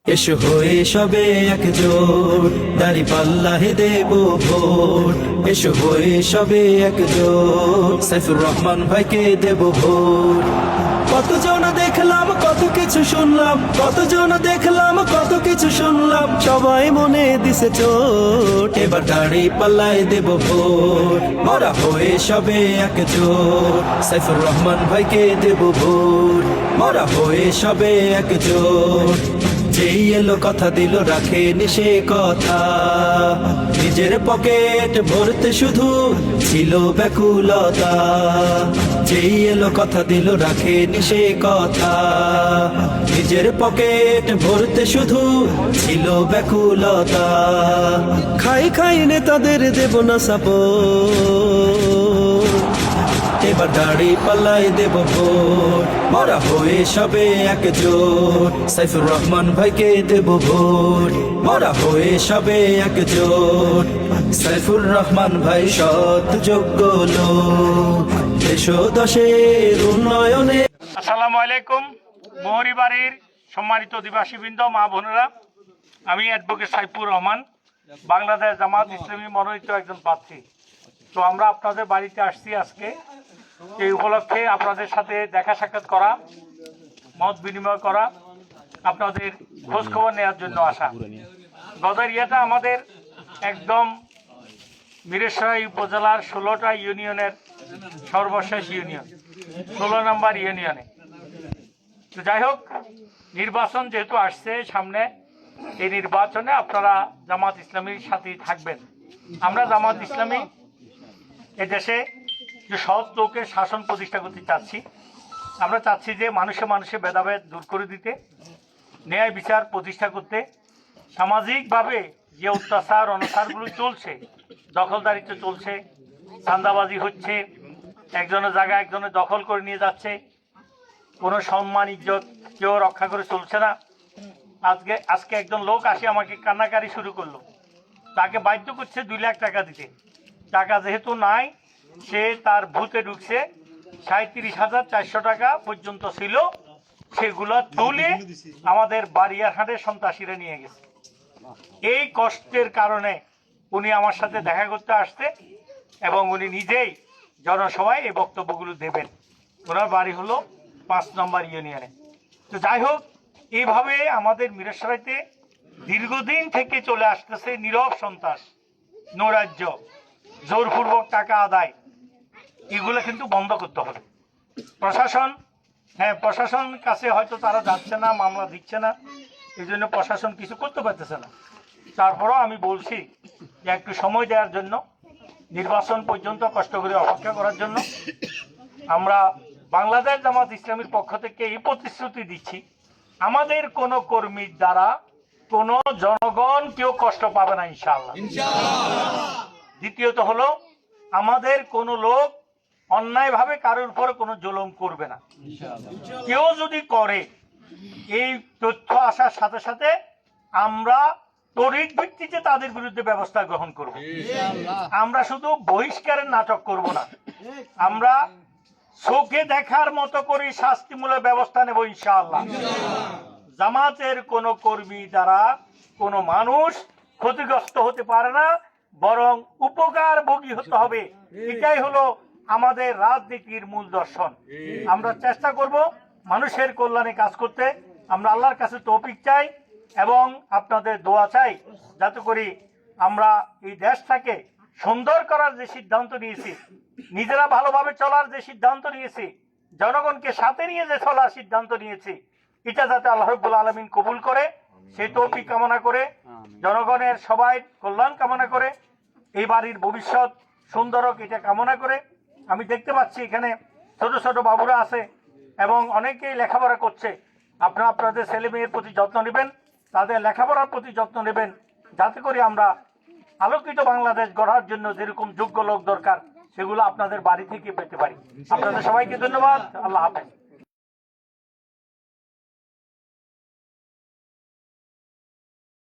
এসো হয়ে সবে একজোট, দাড়ি পাল্লাহে দেব ভোট। এসো হয়ে সবে একজোট, সাইফুর রহমান ভাইকে দেব ভোট। কতজন দেখলাম কত কিছু শুনলাম, কতজন দেখলাম কত কিছু শুনলাম, সবাই মনে দিছে চোট। এবার দাড়ি পাল্লায় দেব ভোট, মোরা হয়ে সবে একজোট, সাইফুর রহমান ভাইকে দেব ভোট। মোরা হয়ে সবে একজোট, যেই এলো কথা দিল রাখেনি সে কথা, নিজের পকেট ভরতে শুধু ছিল ব্যাকুলতা। যেই এলো কথা দিল রাখেনি সে কথা, নিজের পকেট ভরতে শুধু ছিল ব্যাকুলতা। খাই খাই নেতাদের দেব না সাপোর্ট, এবার দাড়ি পাল্লাই দেব ভোট। মোরা হয়ে সবে একজোট, সাইফুর রহমান ভাইকে দেব ভোট। মোরা হয়ে সবে একজোট, সাইফুর রহমান ভাই সৎ যোগ্য লোক, দেশ দশের উন্নয়নে। আসসালামু আলাইকুম। মোহরিবাড়ির সম্মানিত অধিবাসীবৃন্দ, মা বোনেরা, আমি অ্যাডভোকেট সাইফুর রহমান, বাংলাদেশ জামাত ইসলামী মনোনীত একজন প্রার্থী। তো আমরা আপনাদের বাড়িতে আসছি আজকে, এই উপলক্ষে আপনাদের সাথে দেখা সাক্ষাৎ করা, মত বিনিময় করা, আপনাদের খোঁজখবর নেওয়ার জন্য আসা। গদারিয়াটা আমাদের একদম মিরেসরাই উপজেলার 16টা ইউনিয়নের সর্বশেষ ইউনিয়ন, 16 নম্বর ইউনিয়নে। তো যাই হোক, নির্বাচন যেহেতু আসছে সামনে, এই নির্বাচনে আপনারা জামাত ইসলামীর সাথেই থাকবেন। আমরা জামাত ইসলামী এ দেশে যে সৎ লোকের শাসন প্রতিষ্ঠা করতে চাচ্ছি। আমরা চাচ্ছি যে মানুষে মানুষে ভেদাভেদ দূর করে দিতে, ন্যায় বিচার প্রতিষ্ঠা করতে। সামাজিকভাবে যে অত্যাচার অনাচারগুলো চলছে, দখলদারিত্ব চলছে, চাঁদাবাজি হচ্ছে, একজনের জায়গা একজনের দখল করে নিয়ে যাচ্ছে, কোনো সম্মান ইজ্জত কেউ রক্ষা করে চলছে না। আজকে একজন লোক আসে আমাকে কান্নাকারি শুরু করলো, তাকে বাধ্য করছে 2 লাখ টাকা দিতে। টাকা যেহেতু নাই, সে তার ভূতে ঢুকছে, 37,400 টাকা পর্যন্ত ছিল, সেগুলো তুলে আমাদের বাড়িয়ারহাটের সন্ত্রাসীরা নিয়ে গেছে। এই কষ্টের কারণে উনি আমার সাথে দেখা করতে আসছে এবং উনি নিজেই জনসভায় এই বক্তব্যগুলো দেবেন। ওনার বাড়ি হলো 5 নম্বর ইউনিয়নে। তো যাই হোক, এইভাবে আমাদের মিরেসরাইতে দীর্ঘদিন থেকে চলে আসতেছে নীরব সন্ত্রাস, নৈরাজ্য, জোরপূর্বক টাকা আদায়, এগুলো কিন্তু বন্ধ করতে হবে। প্রশাসন কাছে হয়তো তারা যাচ্ছে না, মামলা দিচ্ছে না, এই জন্য প্রশাসন কিছু করতে পারতেছে না। তারপরও আমি বলছি যে একটু সময় দেওয়ার জন্য, নির্বাচন পর্যন্ত কষ্ট করে অপেক্ষা করার জন্য। আমরা বাংলাদেশ জামাত ইসলামীর পক্ষ থেকে এই প্রতিশ্রুতি দিচ্ছি, আমাদের কোনো কর্মীর দ্বারা কোনো জনগণ কেউ কষ্ট পাবে না ইনশাআল্লাহ। দ্বিতীয়ত হলো, আমাদের কোনো লোক অন্যায়ভাবে কারোর উপর কোনো জুলুম করবে না। কেউ যদি করে, এই তথ্য আসার সাথে সাথে আমরা তড়িৎ ভিত্তিতে তাদের বিরুদ্ধে ব্যবস্থা গ্রহণ করব। আমরা শুধু বহিষ্কারের নাটক করব না, আমরা চোখে দেখার মতো করে শাস্তিমূলক ব্যবস্থা নেব ইনশাআল্লাহ। জামাতের কোন কর্মী দ্বারা কোনো মানুষ ক্ষতিগ্রস্ত হতে পারে না, বরং উপকার ভোগী হতে হবে। এটাই হলো আমাদের রাজনীতির মূল দর্শন। আমরা চেষ্টা করব মানুষের কল্যাণে কাজ করতে। আমরা আল্লাহর কাছে তৌফিক চাই এবং আপনাদের দোয়া চাই, যাতে করে আমরা এই দেশটাকে সুন্দর করার যে সিদ্ধান্ত নিয়েছি, নিজেরা ভালোভাবে চলার যে সিদ্ধান্ত নিয়েছি, জনগণকে সাথে নিয়ে যে চলার সিদ্ধান্ত নিয়েছি, এটা যাতে আল্লাহ রাব্বুল আলামিন কবুল করে, সেই তৌফিক কামনা করে, জনগণের সবাই কল্যাণ কামনা করে, এই বাড়ির ভবিষ্যৎ সুন্দর হোক এটা কামনা করে। আমি দেখতে পাচ্ছি এখানে ছোট ছোট বাবুরা আছে এবং অনেকেই লেখাপড়া করছে। আপনারা আপনাদের ছেলে মেয়ের প্রতি যত্ন নেবেন, তাদের লেখাপড়ার প্রতি যত্ন নেবেন, যাতে করে আমরা আলোকিত বাংলাদেশ গড়ার জন্য যেরকম যোগ্য লোক দরকার, সেগুলো আপনাদের বাড়ি থেকে পেতে পারি। আপনাদের সবাইকে ধন্যবাদ। আল্লাহ হাফেজ।